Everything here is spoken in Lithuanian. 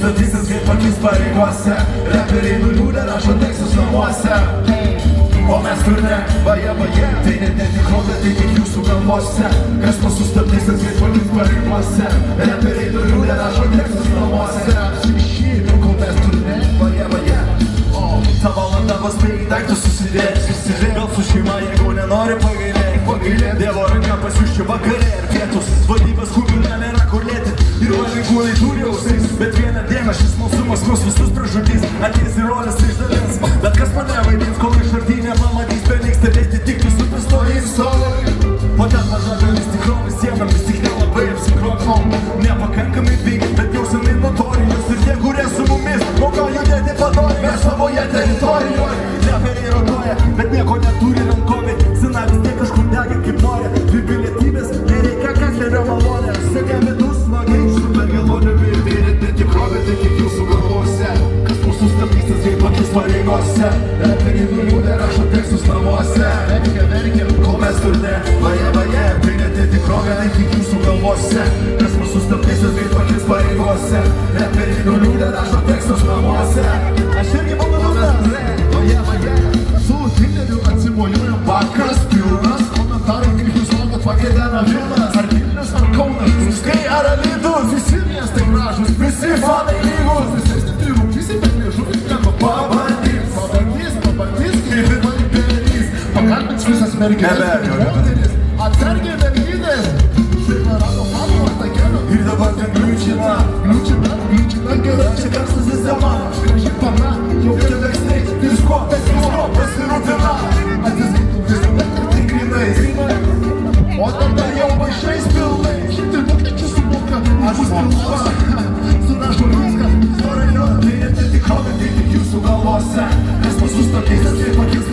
sustabdysis kaip akis pareigose. Reperiai nuliūdę rašo tekstus namuose. O mes turne, vaje, tai net netikrovė, tai tik jūsų galvose. Kas mus sustabdysis kaip akis pareigose. Reperiai nuliūdę rašo tekstus namuose. Kol mes turne, vaje. Ta valanda paspėjai daiktus susidėti. Gal su šeima, jeigu nenori pagailėti. Dievo ranka pasiuščia vakarė ir pietus. Vadybės kubinė nėra kur lėti. Ir valininkūnai turi ausis. Bet vieną dieną šis smalsumas mus visus pražudys. Ateis ir rolės išdalins. Bet kas mane vaidins, kol iš artynė pamatys. Pernelyg stebėti tik visų pistolis. O ten maža dalis tikrovės sienomis. Tik nelabai apsikrovom. Nepakankamai pigi, bet jau senai notorijos. Ir tie, kurie su mumis moka judėti padori. Mes savoje teritorijoje. Neperiai rotuoja, bet nieko neturi rankovė. Sena vis tiek kažkur dega kaip nori. Dvi pilietybės, nereikia kanclerio malonė. Sėdė vidus, smagiai, šurta gelonė. Vėrėt netikrovė, tai tik jūsų galvose. Kas mūsų sustabdysis kaip akis pareigose. Reperiai nuliūdę rašo tekstus namuose. Verkia, kol mes turne, vaje, tai net netikrovė, tai tik jūsų galvose. Kas mūsų sustabdysis kaip akis pareigose. Reperiai nuliūdę rašo tekstus namuose. Aš irgi vaje, su Tinderiu atsimojuoju vakaras pilnas. Komentarai kaip jūs norit pakedena Vilnas. Ar Vilnius, ar Kaunas, Ruskai, ar Alytus. Visi miestai gražus, visi fanai lygus. Visi stiprų, visi bet liežuvis nieko pabandys. Kaip ir valiperys. Pakalbins visas merginas, moteris. Atsargiai merginės. Šeimarato fanų ar takelio. Ir dabar ten gliučina gerai, čia tekstas sistema. Graži pana, jau kėdėkstai. Visko pasirūpina. Atsiskaitų visada ir tikrinais. O tada jau maišais pilnai. Šitai vokiečių sumoka. Aš spilva. Surašo viską. Istorija, tai net netikrovė, tai tik jūsų galvose. Kas mus sustabdys, kaip akis